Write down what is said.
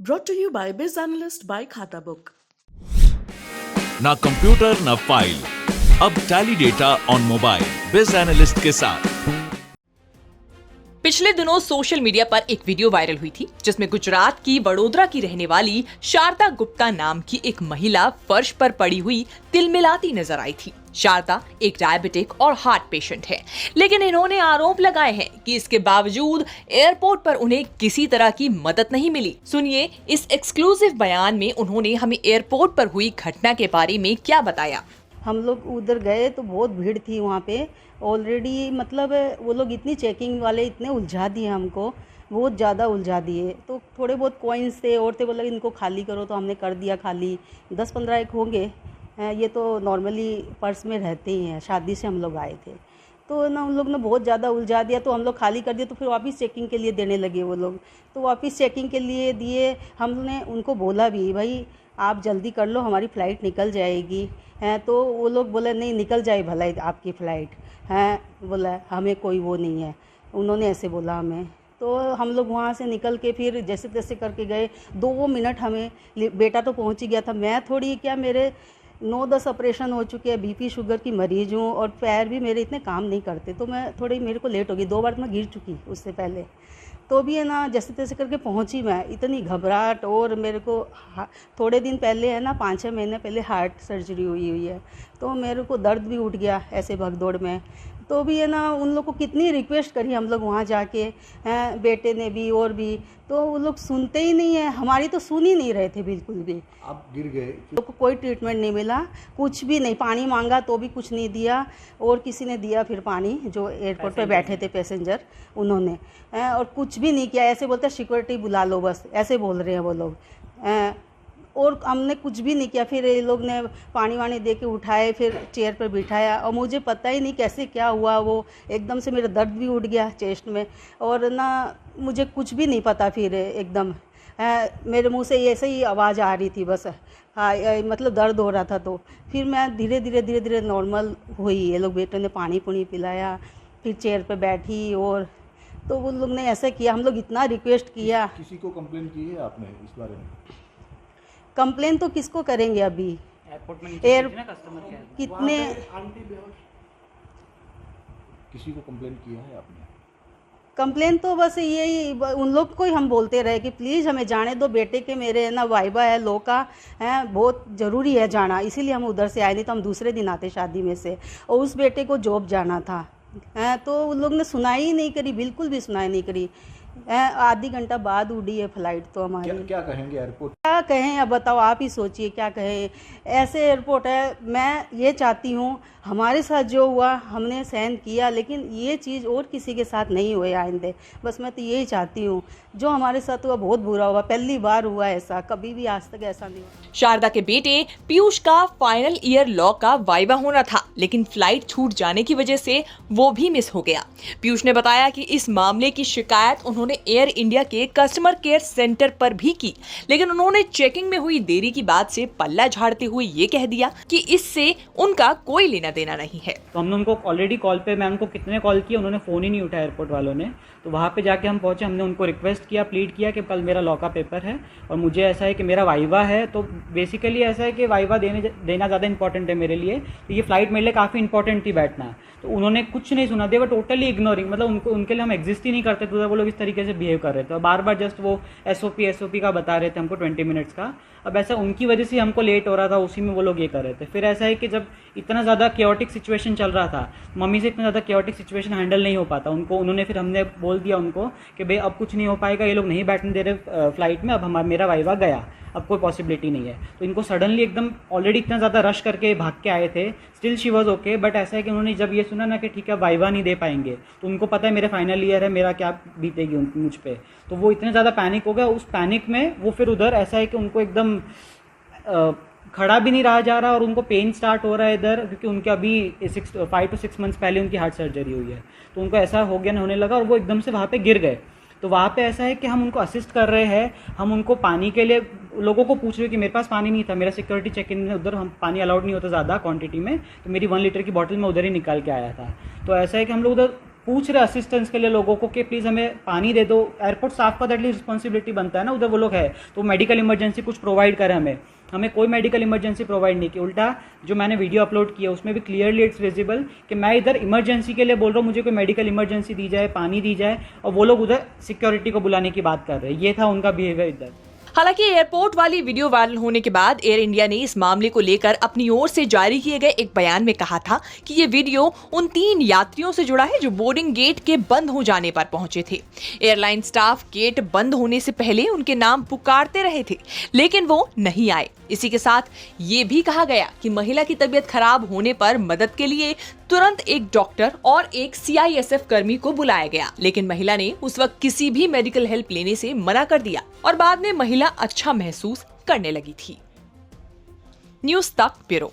Brought to you by Biz Analyst by Khata Book. ना computer ना file, अब tally data on mobile बिज analyst के साथ। पिछले दिनों सोशल मीडिया पर एक वीडियो वायरल हुई थी जिसमें गुजरात की वडोदरा की रहने वाली शारदा गुप्ता नाम की एक महिला फर्श पर पड़ी हुई तिलमिलाती नजर आई थी। शारदा एक डायबिटिक और हार्ट पेशेंट है, लेकिन इन्होंने आरोप लगाए हैं कि इसके बावजूद एयरपोर्ट पर उन्हें किसी तरह की मदद नहीं मिली। सुनिए इस एक्सक्लूसिव बयान में उन्होंने हमें एयरपोर्ट पर हुई घटना के बारे में क्या बताया। हम लोग उधर गए तो बहुत भीड़ थी वहाँ पे ऑलरेडी, मतलब वो लोग इतनी चेकिंग वाले इतने उलझा दिए हमको, बहुत ज़्यादा उलझा दिए। तो थोड़े बहुत कॉइन्स थे और थे, बोला इनको खाली करो, तो हमने कर दिया खाली। 10-15 एक होंगे, ये तो नॉर्मली पर्स में रहते ही हैं, शादी से हम लोग आए थे। तो ना उन लोग ने बहुत ज़्यादा उलझा दिया, तो हम लोग खाली कर दिए। तो फिर वापस चेकिंग के लिए देने लगे वो लोग, तो वापस चेकिंग के लिए दिए। हमने उनको बोला भी, भाई आप जल्दी कर लो, हमारी फ़्लाइट निकल जाएगी हैं। तो वो लोग बोले नहीं, निकल जाए भला आपकी फ़्लाइट हैं, बोला हमें कोई वो नहीं है, उन्होंने ऐसे बोला हमें। तो हम लोग वहाँ से निकल के फिर जैसे तैसे करके गए। 2 मिनट हमें, बेटा तो पहुँच ही गया था, मैं थोड़ी क्या, मेरे 9-10 ऑपरेशन हो चुके हैं, बीपी शुगर की मरीज हूँ और पैर भी मेरे इतने काम नहीं करते, तो मैं थोड़ी, मेरे को लेट हो गई। 2 बार तो मैं गिर चुकी उससे पहले, तो भी है ना जैसे तैसे करके पहुंची मैं। इतनी घबराहट, और मेरे को थोड़े दिन पहले है ना 5-6 महीने पहले हार्ट सर्जरी हुई है, तो मेरे को दर्द भी उठ गया ऐसे भगदौड़ में। तो भी है ना उन लोग को कितनी रिक्वेस्ट करी हम लोग वहाँ जाके, हैं बेटे ने भी और भी, तो वो लोग सुनते ही नहीं है, हमारी तो सुन ही नहीं रहे थे बिल्कुल भी। आप गिर गए? लोग को कोई ट्रीटमेंट नहीं मिला, कुछ भी नहीं। पानी मांगा तो भी कुछ नहीं दिया, और किसी ने दिया फिर पानी, जो एयरपोर्ट पे बैठे थे पैसेंजर, उन्होंने और कुछ भी नहीं किया। ऐसे बोलते सिक्योरिटी बुला लो, बस ऐसे बोल रहे हैं वो लोग, और हमने कुछ भी नहीं किया। फिर ये लोग ने पानी वानी दे के उठाए, फिर चेयर पर बिठाया, और मुझे पता ही नहीं कैसे क्या हुआ, वो एकदम से मेरा दर्द भी उठ गया चेस्ट में, और ना मुझे कुछ भी नहीं पता। फिर एकदम मेरे मुंह से ऐसे ही आवाज़ आ रही थी बस, हाँ मतलब दर्द हो रहा था। तो फिर मैं धीरे धीरे नॉर्मल हुई। ये लोग बेटे ने पानी पुनी पिलाया, फिर चेयर पे बैठी, और तो वो लोग ने ऐसा किया। हम लोग इतना रिक्वेस्ट किया। किसी को कंप्लेन की है आपने इस बारे में? कंप्लेन तो किसको करेंगे अभी, एयरपोर्ट में कस्टमर केयर कितने, किसी को कंप्लेन किया है आपने? कंप्लेन तो बस यही उन लोग को ही हम बोलते रहे कि प्लीज़ हमें जाने दो, बेटे के मेरे है ना वाइबा है, लो का है, बहुत ज़रूरी है जाना, इसीलिए हम उधर से आए, नहीं तो हम दूसरे दिन आते शादी में से। और उस बेटे को जॉब जाना था, तो उन लोग ने सुनाई ही नहीं करी, बिल्कुल भी सुनाई नहीं करी। आधी घंटा बाद उड़ी है फ्लाइट तो हमारी। क्या कहेंगे एयरपोर्ट? क्या कहें, अब बताओ, आप ही सोचिए क्या कहें। ऐसे एयरपोर्ट है, मैं ये चाहती हूँ हमारे साथ जो हुआ हमने सहन किया, लेकिन ये चीज़ और किसी के साथ नहीं हुए आइंदे। बस मैं तो यही चाहती हूँ, जो हमारे साथ हुआ बहुत बुरा हुआ, पहली बार हुआ ऐसा, कभी भी आज तक ऐसा नहीं हुआ। शारदा के बेटे पीयूष का फाइनल ईयर लॉ का वाइवा होना था, लेकिन फ्लाइट छूट जाने की वजह से वो भी मिस हो गया। पीयूष ने बताया कि इस मामले की शिकायत उन्होंने एयर इंडिया के कस्टमर केयर सेंटर पर भी की, लेकिन उन्होंने चेकिंग में हुई देरी की बात से पल्ला झाड़ते हुए ये कह दिया कि इससे उनका कोई लेना देना नहीं है। तो हमने उनको ऑलरेडी कॉल पे, मैं उनको कितने कॉल किए, उन्होंने फ़ोन ही नहीं उठाया एयरपोर्ट वालों ने। तो वहाँ पे जाके हम पहुँचे, हमने उनको रिक्वेस्ट किया, प्लीड किया कि कल मेरा लॉ का पेपर है और मुझे ऐसा है कि मेरा वाइवा है। तो बेसिकली ऐसा है कि वाइवा देना ज़्यादा इंपॉर्टेंट है मेरे लिए, तो ये फ़्लाइट मेरे लिए काफ़ी इंपॉर्टेंट थी बैठना। तो उन्होंने कुछ नहीं सुना, दे वर टोटली इग्नोरिंग, मतलब उनके लिए हम एग्जिस्ट ही नहीं करते थे। वो लोग इस तरीके से बिहेव कर रहे थे, बार बार जस्ट वो एसओपी का बता रहे थे हमको 20 मिनट्स का। अब ऐसा उनकी वजह से हमको लेट हो रहा था, उसी में वो लोग ये कर रहे थे। फिर ऐसा है कि जब इतना ज़्यादा केओटिक सिचुएशन चल रहा था, मम्मी से इतना ज़्यादा केओटिक सिचुएशन हैंडल नहीं हो पाता उन्होंने फिर हमने बोल दिया उनको कि भाई अब कुछ नहीं हो पाएगा, ये लोग नहीं बैठने दे रहे फ्लाइट में, अब मेरा वाइवा गया, अब कोई पॉसिबिलिटी नहीं है। तो इनको सडनली एकदम ऑलरेडी इतना ज़्यादा रश करके भाग के आए थे, still she was okay. But ऐसा है कि उन्होंने जब ये सुना ना कि ठीक है वाइवा नहीं दे पाएंगे, तो उनको पता है मेरा फाइनल ईयर है, मेरा क्या बीतेगी मुझ पर, तो वो इतने ज़्यादा पैनिक हो गया। उस पैनिक में वो फिर उधर ऐसा है कि उनको एकदम खड़ा भी नहीं रहा जा रहा, और उनको पेन स्टार्ट हो रहा है इधर, क्योंकि उनके अभी 5 to 6 मंथ्स पहले उनकी हार्ट सर्जरी हुई है। तो उनको ऐसा हो गया, होने लगा, और वो एकदम से वहाँ पे गिर गए। तो वहाँ पे ऐसा है कि हम उनको असिस्ट कर रहे हैं, हम उनको पानी के लिए लोगों को पूछ रहे हो कि मेरे पास पानी नहीं था, मेरा सिक्योरिटी चेक इन में उधर हम पानी अलाउड नहीं होता ज़्यादा क्वांटिटी में, तो मेरी 1 लीटर की बॉटल में उधर ही निकाल के आया था। तो ऐसा है कि हम लोग उधर पूछ रहे असिस्टेंस के लिए लोगों को कि प्लीज़ हमें पानी दे दो। एयरपोर्ट स्टाफ का तो एटलीस्ट रिस्पॉन्सिबिलिटी बनता है ना, उधर वो लोग है तो मेडिकल इमरजेंसी कुछ प्रोवाइड करें। हमें कोई मेडिकल इमरजेंसी प्रोवाइड नहीं की। उल्टा जो मैंने वीडियो अपलोड किया उसमें भी क्लियरली इट्स विजिबल कि मैं इधर इमरजेंसी के लिए बोल रहा हूँ, मुझे कोई मेडिकल इमरजेंसी दी जाए, पानी दी जाए, और वो लोग उधर सिक्योरिटी को बुलाने की बात कर रहे हैं। ये था उनका बिहेवियर इधर। हालांकि एयरपोर्ट वाली वीडियो वायरल होने के बाद एयर इंडिया ने इस मामले को लेकर अपनी ओर से जारी किए गए एक बयान में कहा था कि ये वीडियो उन 3 यात्रियों से जुड़ा है जो बोर्डिंग गेट के बंद हो जाने पर पहुंचे थे। एयरलाइन स्टाफ गेट बंद होने से पहले उनके नाम पुकारते रहे थे, लेकिन वो नहीं आए। इसी के साथ ये भी कहा गया कि महिला की तबीयत खराब होने पर मदद के लिए तुरंत एक डॉक्टर और एक CISF कर्मी को बुलाया गया, लेकिन महिला ने उस वक्त किसी भी मेडिकल हेल्प लेने से मना कर दिया और बाद में महिला अच्छा महसूस करने लगी थी। न्यूज़ तक ब्यूरो।